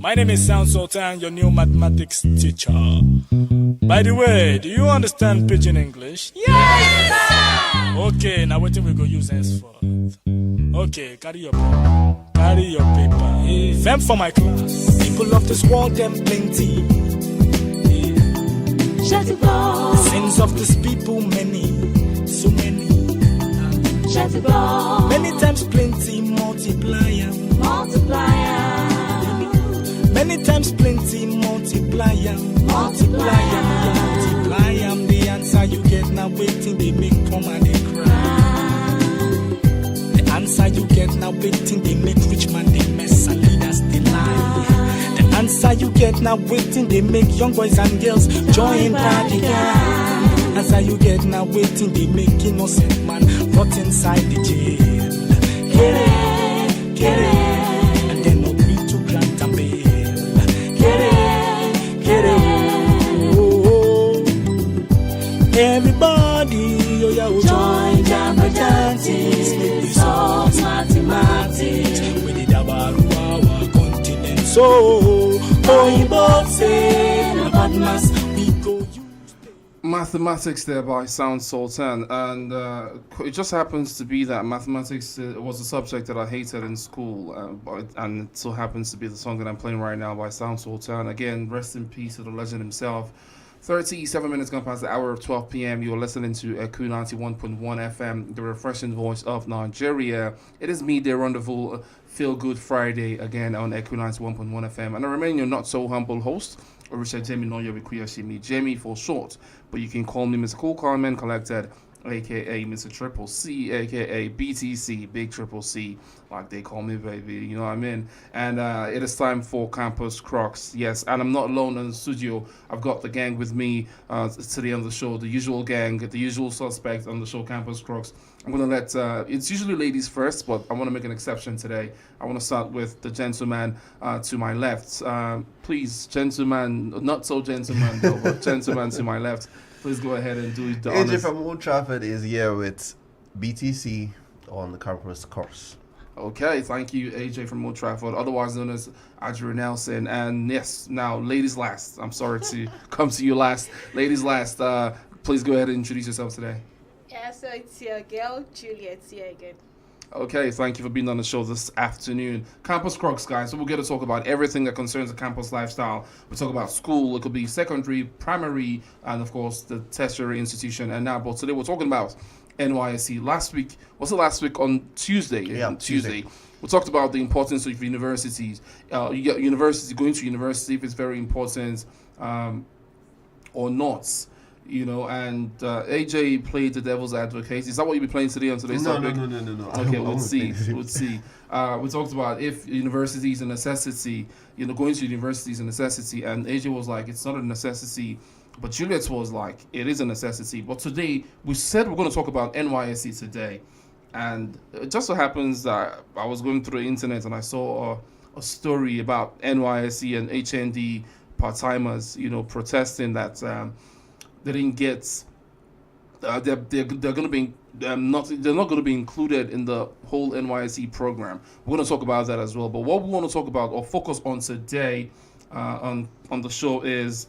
My name is Sound Sultan, your new mathematics teacher. By the way, do you understand pidgin English? Yes, sir! Okay, now what we go use henceforth? Okay, carry your pen, carry your paper. Them for my class. People of this world, them plenty. Sins of this people, many, so many. Many times plenty, multiplier. Many times plenty, multiplier. Multiply am the answer you get now waiting they make come and they cry. The answer you get now waiting they make rich man they mess and leaders they lie. The answer you get now waiting they make young boys and girls join party gang. Answer you get now waiting they make innocent man rot inside the jail. Get it, and then agree to grant and bail. Get it. Everybody, oh yeah, Join Jamba Jantis, make we solve mathematics. We did about our continent. So, you both say about mass, we go use Mathematics there by Sound Sultan, and it just happens to be that mathematics was a subject that I hated in school, and it so happens to be the song that I'm playing right now by Sound Sultan. Again, rest in peace to the legend himself. 37 minutes gone past the hour of 12 p.m. You are listening to Eku 91.1 FM, the refreshing voice of Nigeria. It is me, the Rendezvous Feel Good Friday, again on Eku 91.1 FM. And I remain your not so humble host, Orisha Jamie Noya Wikuyashimi, Jamie for short. But you can call me Mr. Cool Carmen Collected, aka Mr. Triple C, aka BTC, Big Triple C, like they call me, baby, you know what I mean? And it is time for Campus Crocs, yes, and I'm not alone in the studio. I've got the gang with me today on the show, the usual gang, the usual suspect on the show, Campus Crocs. I'm going to let, it's usually ladies first, but I want to make an exception today. I want to start with the gentleman to my left. Please, gentleman, not so gentleman though, but gentleman to my left. Please go ahead and do the honors. AJ from Old Trafford is here with BTC on the Campus Course. Okay, thank you, AJ from Old Trafford, otherwise known as Adrian Nelson. And yes, now, ladies last. I'm sorry to come to you last. Ladies last, please go ahead and introduce yourself today. Yeah, so it's your girl, Juliet, here again. Okay, thank you for being on the show this afternoon. Campus Crocs, guys. So we're going to talk about everything that concerns the campus lifestyle. We'll talk about school. It could be secondary, primary, and of course the tertiary institution. And now, but today we're talking about NYSC. Last week, was it last week on Tuesday? Yeah, Tuesday. We talked about the importance of universities. You get university, going to university, if it's very important or not. You know, and AJ played the devil's advocate. Is that what you'll be playing today on today's topic? No. Okay, let's see. We talked about if university is a necessity, you know, going to university is a necessity, and AJ was like, it's not a necessity, but Juliet was like, it is a necessity. But today, we said we're going to talk about NYSC today, and it just so happens that I was going through the internet and I saw a story about NYSC and HND part-timers, you know, protesting that they didn't get. They're going to be they're not going to be included in the whole NYSC program. We're going to talk about that as well. But what we want to talk about or focus on today on the show is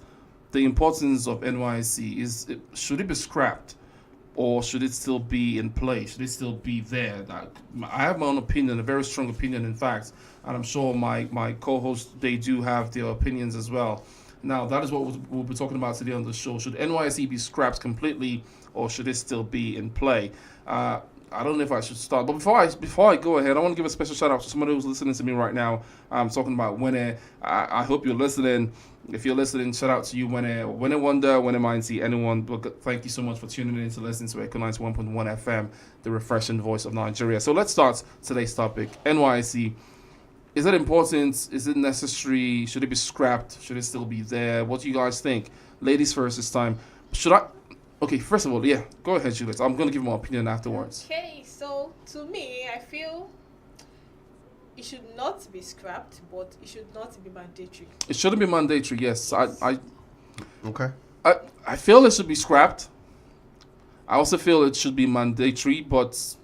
the importance of NYSC. Should it be scrapped or should it still be in place? Should it still be there? I have my own opinion, a very strong opinion, in fact, and I'm sure my co-hosts, they do have their opinions as well. Now, that is what we'll be talking about today on the show. Should NYSC be scrapped completely, or should it still be in play? I don't know if I should start, but before I go ahead, I want to give a special shout out to somebody who's listening to me right now. I'm talking about Winnie. I hope you're listening. If you're listening, shout out to you, Winnie Wonder, Winnie Mindsy, anyone. But thank you so much for tuning in to listen to Echo 91.1 FM, the refreshing voice of Nigeria. So let's start today's topic. NYSC. Is it important? Is it necessary? Should it be scrapped? Should it still be there? What do you guys think? Ladies first this time. Should I? Okay, first of all, yeah, go ahead, Juliet. I'm going to give my opinion afterwards. Okay, so to me, I feel it should not be scrapped, but it should not be mandatory. It shouldn't be mandatory, yes. Okay. I feel it should be scrapped. I also feel it should be mandatory, but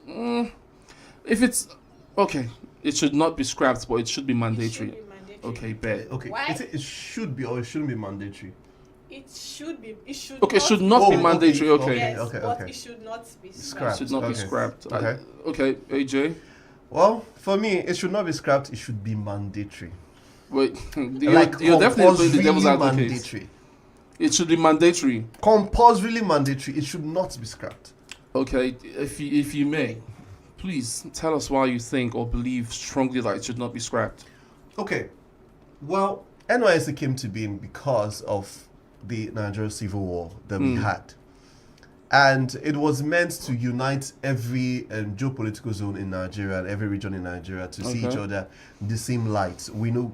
if it's... Okay, it should not be scrapped, but it should be mandatory. Okay, bet. Okay. Why? It should be or it shouldn't be mandatory. It should be. It should. Okay, should not be Oh, mandatory. okay, Okay. Yes, okay, but okay. it should not be Scrapped. Should not be Okay. scrapped. Okay. Okay, AJ. Well, for me, it should not be scrapped. It should be mandatory. Wait, you're definitely playing the devil's compulsorily advocate. mandatory. It should be mandatory. Compulsorily mandatory. It should not be scrapped. Okay, if you may, please tell us why you think or believe strongly that it should not be scrapped. Okay. Well, NYSC came to being because of the Nigerian Civil War that we had. And it was meant to unite every geopolitical zone in Nigeria and every region in Nigeria to see each other in the same light. We know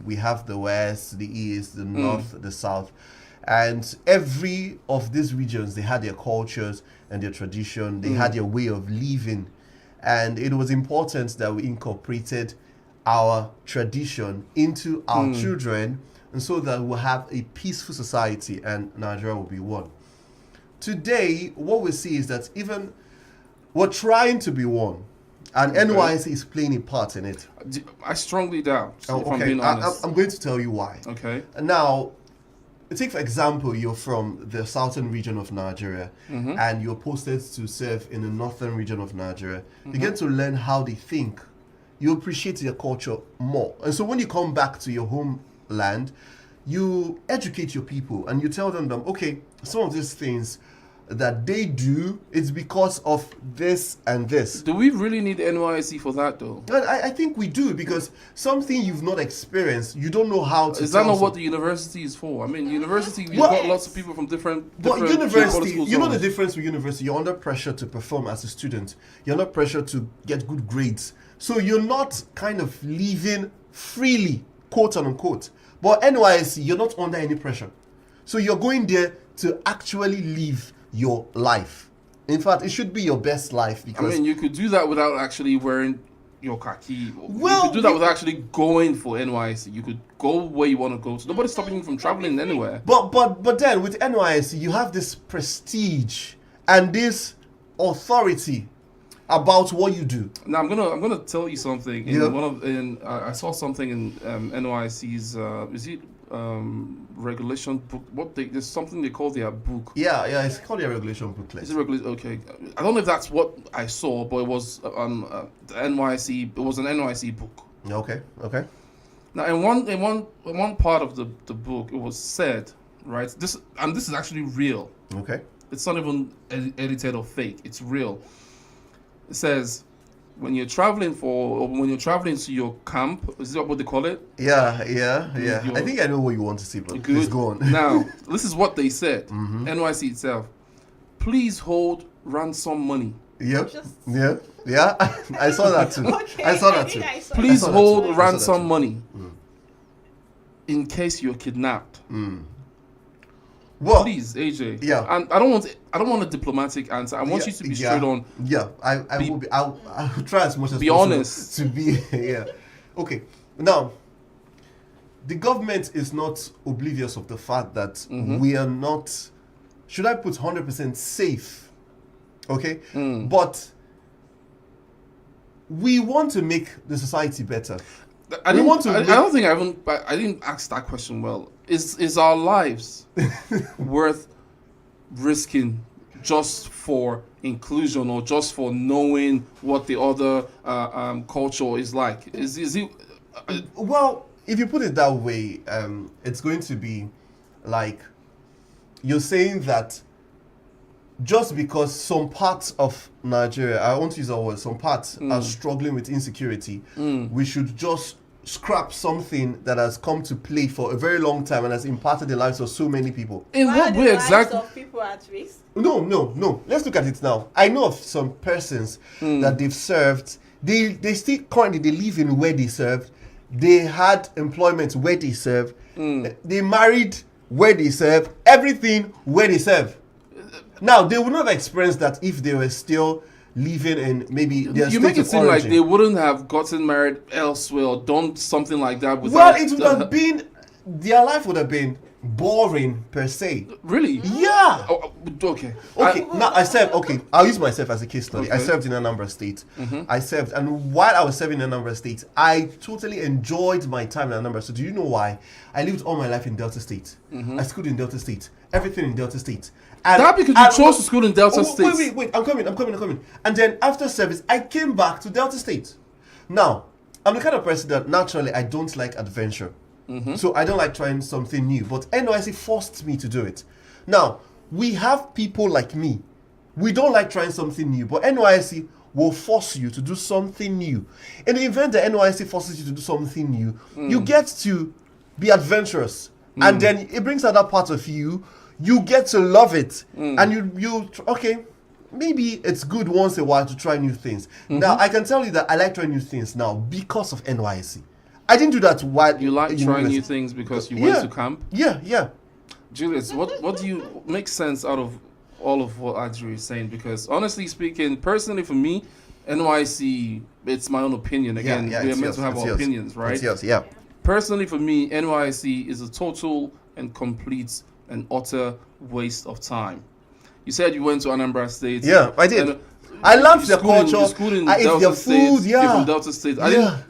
we have the West, the East, the North, the South. And every of these regions, they had their cultures and their tradition. They had their way of living. And it was important that we incorporated our tradition into our children, and so that we'll have a peaceful society and Nigeria will be one. Today, what we see is that even we're trying to be one, and NYSC is playing a part in it. I strongly doubt, if I'm Okay, being honest. I'm going to tell you why. Okay. Now, take for example, you're from the southern region of Nigeria, and you're posted to serve in the northern region of Nigeria. You get to learn how they think. You appreciate their culture more. And so when you come back to your homeland, you educate your people and you tell them, okay, some of these things that they do, it's because of this and this. Do we really need NYSC for that, though? And I think we do, because something you've not experienced, you don't know how to Is that tell not what the university is for? I mean, university, we've Well, got lots of people from different But university, geopolitical you know the zones. difference with university. You're under pressure to perform as a student. You're under pressure to get good grades. So you're not kind of living freely, quote unquote. But NYSC, you're not under any pressure. So you're going there to actually live your life. In fact, it should be your best life, I because mean, you could do that without actually wearing your khaki. Well, you could do that without actually going for NYSC. You could go where you want to go. So nobody's stopping you from traveling anywhere. But then with NYSC, you have this prestige and this authority about what you do. Now I'm gonna tell you something. I saw something in NYSC's is it regulation book? There's something they call their book. Yeah, it's called a regulation booklet. Is it regulation? Okay, I don't know if that's what I saw, but it was the NYSC. It was an NYSC book. Okay. Now in one part of the book, it was said, right? This is actually real. Okay. It's not even edited or fake. It's real. It says, when you're traveling to your camp, is that what they call it? Yeah. Your- I think I know what you want to see, but Good. please go on. Now, this is what they said. NYC itself. Please hold ransom money. Yep. Just- Yeah. I saw that too. Okay, I saw that think too. I saw Please saw that hold too. I saw that ransom too. money in case you're kidnapped. Well, Please, AJ. Yeah. And I don't want a diplomatic answer. I want you to be straight on. Yeah, I will be. I'll try as much as Be possible honest. to be. Yeah. Okay. Now, the government is not oblivious of the fact that we are not. Should I put 100% safe? Okay. But we want to make the society better. I We didn't, want to I, make- I don't think I didn't ask that question well. Is our lives worth risking just for inclusion or just for knowing what the other culture is like? Is it? Well, if you put it that way, it's going to be like you're saying that just because some parts of Nigeria, I want to use that word, some parts are struggling with insecurity, we should just scrap something that has come to play for a very long time and has impacted the lives of so many people. In Why what are the way lives exactly? of people at risk? No. Let's look at it now. I know of some persons that they've served. They still currently they live in where they served. They had employment where they served. They married where they served. Everything where they served. Now they would not have experienced that if they were still living in maybe their You state make it of seem like origin. they wouldn't have gotten married elsewhere or done something like that. Well, Without, it would have been their life would have been boring per se. Really? Yeah. Oh, okay. Okay, now I served. Okay, I'll use myself as a case study. I Okay. served in Anambra State. I served, and while I was serving in Anambra State, I totally enjoyed my time in Anambra. So, do you know why? I lived all my life in Delta State. I schooled in Delta State. Everything in Delta State. And That because you chose to school in Delta State. Wait. I'm coming. And then after service, I came back to Delta State. Now, I'm the kind of person that naturally I don't like adventure. So I don't like trying something new. But NYC forced me to do it. Now, we have people like me. We don't like trying something new. But NYC will force you to do something new. In the event that NYC forces you to do something new, you get to be adventurous. And then it brings out that part of you. You get to love it. And okay, maybe it's good once in a while to try new things. Now, I can tell you that I like trying new things now because of NYC. I didn't do that while You like trying new things because you went to camp? Yeah. Julius, what do you make sense out of all of what Adri is saying? Because honestly speaking, personally for me, NYC, it's my own opinion. Again, we are meant to have our opinions, right? It's yours, yeah. Personally for me, NYC is a total and complete and utter waste of time. You said you went to Anambra State. Yeah, I did. I loved the culture. You schooled in I ate Delta their food. State. Yeah. You're from Delta State.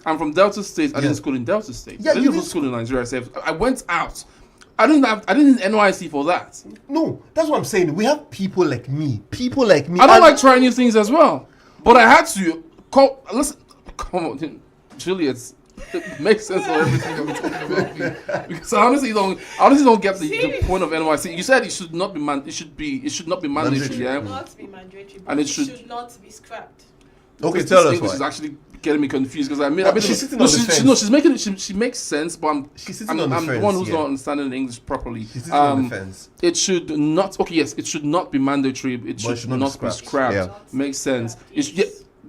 I'm from Delta State. I didn't school in Delta State. Yeah, I didn't school in Nigeria. I went out. I didn't need NYC for that. No, that's what I'm saying. We have people like me. I don't like trying new things as well. But I had to listen. Come on, Juliet. It makes sense for everything I'm talking about here. Because I honestly don't get the point of NYC. You said it should not be it should not be mandatory, yeah? It should not be mandatory, but And it should not be scrapped. Okay, tell us English why. is actually getting me confused because she's sitting on the fence. she makes sense, but She's sitting I'm on the the fence, one who's yeah. not understanding the English properly. She's sitting on the fence. It should not. Okay, yes, it should not be mandatory. It should not be scrapped. Yeah. Makes sense.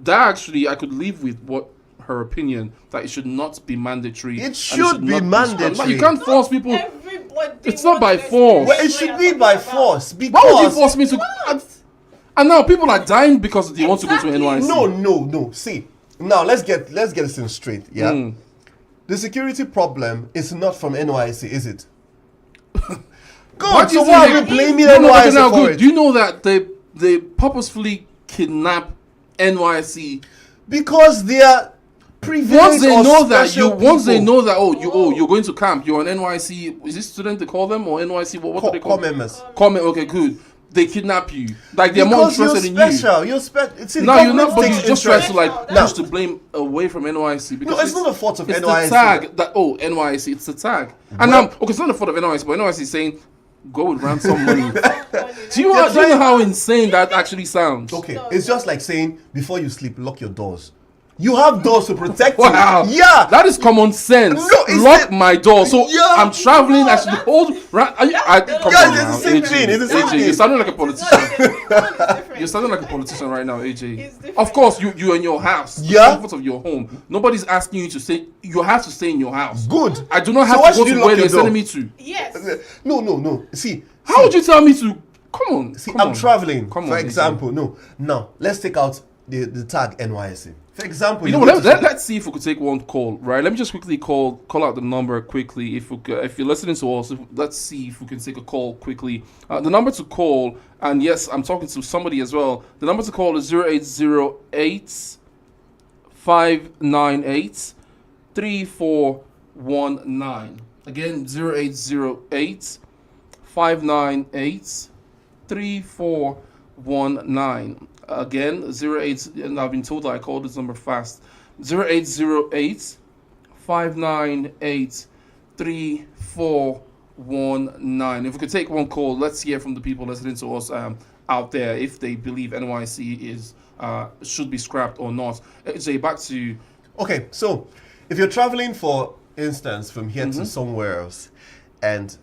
That actually I could live with what her opinion that it should not be mandatory. It and should be not mandatory. Like, you can't force people. Everybody It's not by wants to force. Well, it should be by force because Why would you force me to? And now people are dying because they want to go to NYC. No. See, now let's get this thing straight. Yeah, the security problem is not from NYC, is it? God, so why are we blaming NYC for it? Do you know that they purposefully kidnap NYC? Because they are privileged. Once they know that you're going to camp, you're an NYC. Is this student they call them or NYC? What do they call them? Members. Okay, good. They kidnap you. Like they're more interested in you. You're special. No, you're not. But you just try to push the blame away from NYC because no, it's not the fault of NYC. It's the tag that NYC. It's the tag. And now, it's not the fault of NYC, but NYC is saying go with ransom money. Do you know how insane that actually sounds? Okay, it's just like saying before you sleep, lock your doors. You have doors to protect Wow. you. Yeah. That is common sense. No, Lock my door. So Yeah. I'm traveling. I should hold. Come on it's now, the same AJ. thing, it's the same AJ, thing. you're sounding like a It's politician. different. You're sounding like a politician right now, AJ. It's different. Of course, you're in your house. Yeah. The comfort of your home. Nobody's asking you to stay. You have to stay in your house. Good. I do not So have why to go should you to lock where your they're sending door? me to. Yes. No. See. How would you tell me to? Come on. See, come I'm on. traveling. Come For on, example, no. Now, let's take out the tag NYC. For example, You know what? Let's see if we could take one call, right? Let me just quickly call out the number quickly. If you're listening to us, let's see if we can take a call quickly. The number to call, and yes, I'm talking to somebody as well. The number to call is 0808 598 3419. Again, 0808 598 3419. Again, 08, and I've been told that I called this number fast. 0808 598 3419. If we could take one call, let's hear from the people listening to us out there if they believe NYC should be scrapped or not. Jay, back to you. Okay, so if you're traveling, for instance, from here to somewhere else, and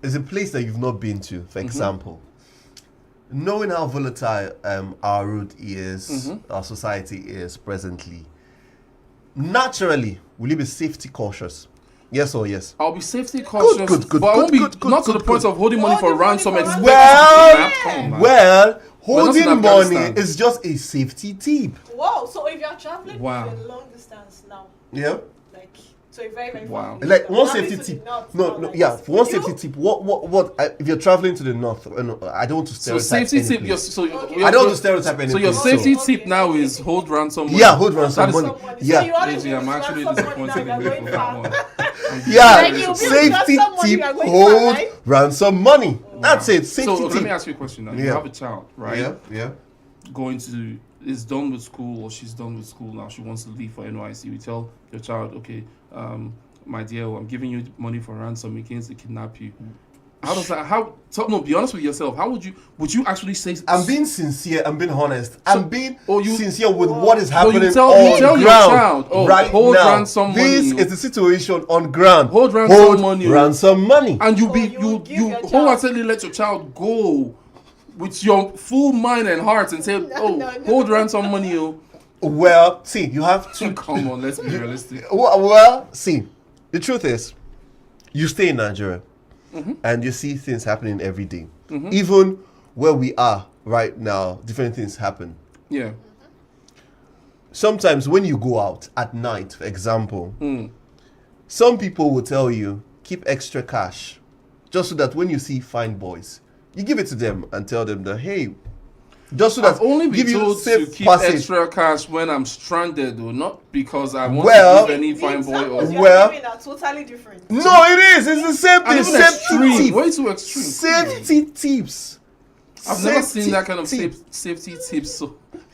it's a place that you've not been to, for example, knowing how volatile our road is, our society is presently, naturally, will you be safety cautious? Yes or yes? I'll be safety cautious, Good, but I won't be good, not to the point of holding money for ransom. Come on, man. Well, We're not in holding money Afghanistan. is just a safety tip. Wow. So if you're traveling Wow. for a long distance now, Yeah. like to a very, very Wow. far Like one Traveling safety to the tip. north, No, not no, like yeah. this. For one Would you? safety tip, what? If you're traveling to the north, I don't want to So stereotype. safety any tip. place. Okay. I don't want to stereotype any So your place, safety Okay, tip now okay. is hold ransom money. Yeah, hold ransom That is- money. So Yeah. you already AJ, I'm use actually ransom money disappointed now, in you're you for going that far. one. Yeah, Like you build safety ransom money, tip, you are going hold far, right? ransom money. That's it. Safety So let me tip. ask you a question now. You Yeah. have a child, right? Yeah. Going to is done with school, or she's done with school now. She wants to leave for NYC. We tell your child, okay, my dear, I'm giving you money for ransom in case they kidnap you. How does that? No, be honest with yourself. How would you actually say? I'm being sincere. I'm being honest. I'm being you- sincere with what is So happening you tell on your ground child, right hold now. ransom This money. is the situation on ground. Hold ransom money. Ransom money. And you Oh, be you will give you your child- wholeheartedly let your child go with your full mind and heart and say, no. hold ransom money, oh. Well, see, you have to. Come on, let's be realistic. Well, see, the truth is, you stay in Nigeria, and you see things happening every day. Even where we are right now, different things happen. Yeah. Sometimes when you go out at night, for example, some people will tell you, keep extra cash, just so that when you see fine boys, you give it to them and tell them that, hey, just so that I've only been give you told to safe keep passage. extra cash when I'm stranded, though, not because I want Well- to give any The fine boy or. examples you're Well- giving are totally different. No, it is. It's the same And thing. even Safety extreme, tips. way too extreme. Safety tips. I've never Safety seen that kind of tips. safety tips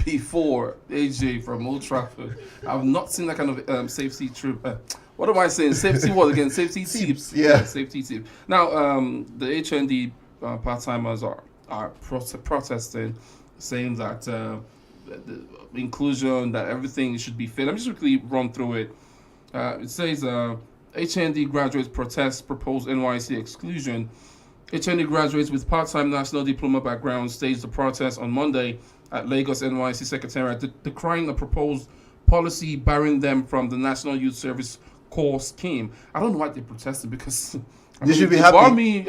before, AJ, from Old Trafford. I've not seen that kind of safety trip. What am I saying? Safety what again? Safety tips. yeah. Safety tip. Now, the HND part-timers are protesting, saying that the inclusion, that everything should be fair. Let me just quickly run through it. It says HND graduates protest proposed NYC exclusion. HND graduates with part-time national diploma background staged the protest on Monday at Lagos NYC Secretariat, decrying a proposed policy barring them from the National Youth Service Corps scheme. I don't know why they're protesting, because They should be they happy. bar me.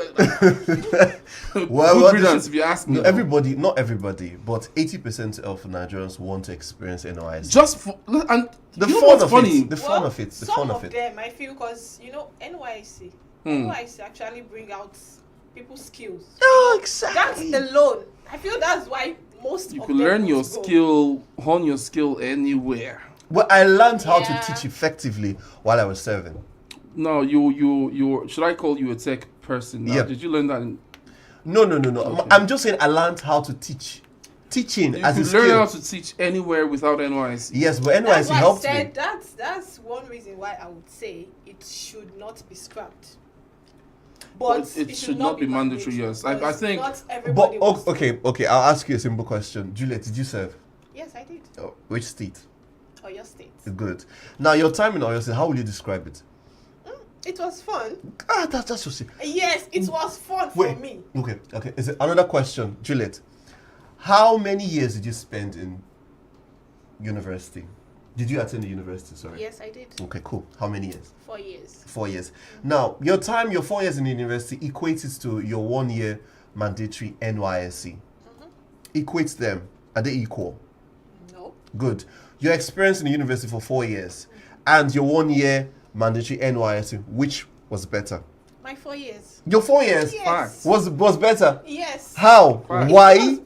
Well, Good they riddance, should- if you ask me. No, everybody, not everybody, but 80% of Nigerians want to experience NYC. Just for, and The you know fun what's of funny? it. The fun Well, of it. The some fun of of it. them, I feel, because NYC, Hmm. NYC actually bring out people's skills. Oh, That's exactly. alone. I feel that's why most You of can them learn want your to go. skill, hone your skill anywhere. Well, I learned how Yeah. to teach effectively while I was serving. No, you. Should I call you a tech person? Now? Yeah. Did you learn that? No. Okay. I'm just saying I learned how to teach. Teaching You as a could learn how skill. to teach anywhere without NYC. Yes, but That's NYC why I helped said me. that's one reason why I would say it should not be scrapped. But it should not be mandatory, yes. I because think- not But everybody wants to. okay. I'll ask you a simple question. Juliet, did you serve? Yes, I did. Oh, which state? Oyo State. Good. Now your time in Oyo State, how would you describe it? It was fun. That's just so. Yes, it was fun for Wait. me. Okay. Is it another question, Juliet? How many years did you spend in university? Did you attend the university? Sorry. Yes, I did. Okay, cool. How many years? 4 years. 4 years. Now, your 4 years in the university equates to your 1 year mandatory NYSC. Equates them. Are they equal? No. Good. Your experience in the university for 4 years and your 1 year mandatory NYSC, which was better? My 4 years. Your 4 years Yes. was better. Yes. How? Fact. Why?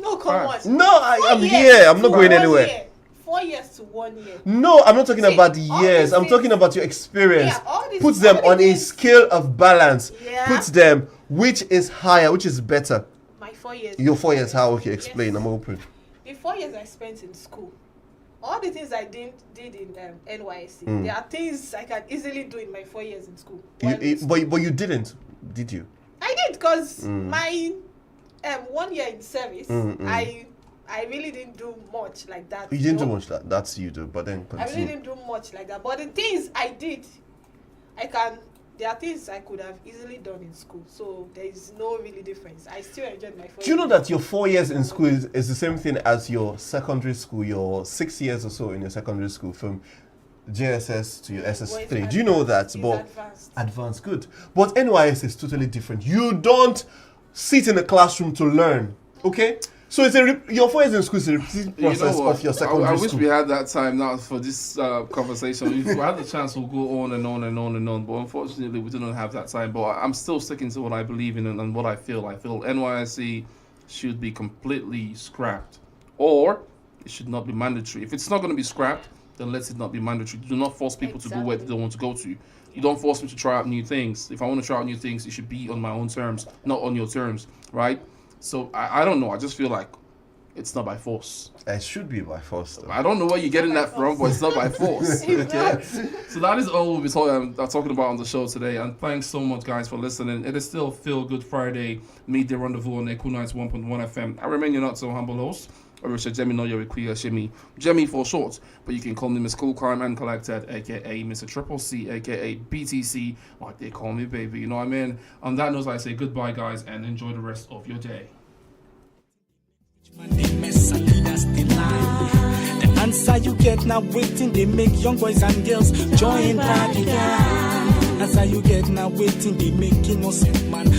No, come Facts. on. No, I'm 4 years here. I'm not to going 1 anywhere. year. 4 years to 1 year. No, I'm not talking See, about the all years. these I'm things- talking about your experience. Yeah, all these- Puts them all on a these things- scale of balance. Yeah. Puts them which is higher, which is better. My 4 years. Your 4 years, how? Okay, explain. Yes. I'm open. The 4 years I spent in school, all the things I did in NYC, Mm. there are things I can easily do in my 4 years in school. You, While in school. but you didn't, did you? I did, because Mm. my 1 year in service, Mm. I really didn't do much like that. You didn't do know? much that. That's you do. But then I really continue. didn't do much like that. But the things I did, there are things I could have easily done in school. So there is no really difference. I still enjoyed my 4 Do you know that your 4 years in school is the same thing as your secondary school, your 6 years or so in your secondary school, from JSS to your SS3? Do you know that? It's But advanced. advanced, good. But NYS is totally different. You don't sit in a classroom to learn, okay? So your 4 years in school is a repeating process of your secondary I school. wish we had that time now for this conversation. If we had the chance, we'll go on and on and on and on. But unfortunately, we don't have that time. But I'm still sticking to what I believe in and what I feel. I feel NYSC should be completely scrapped, or it should not be mandatory. If it's not going to be scrapped, then let it not be mandatory. Do not force people to go where they don't want to go to. You don't force me to try out new things. If I want to try out new things, it should be on my own terms, not on your terms, right? So I don't know. I just feel like it's not by force. It should be by force, though. I don't know where you're getting that from, but it's not by force. Okay? So that is all we'll be talking about on the show today. And thanks so much, guys, for listening. It is still Feel Good Friday, Midday Rendezvous on Echo 91.1 FM. I remain your not so humble host, Orisha Jemmy no Yorikuya Shimi, Jemmy for short, but you can call me Miss Cool, Calm and Collected, aka Mr. Triple C, aka BTC, like they call me, baby. You know what I mean? On that note, I say goodbye, guys, and enjoy the rest of your day. They mess and leaders they lie. The answer you get now waiting, they make young boys and girls join party. Answer you get now waiting, they make innocent man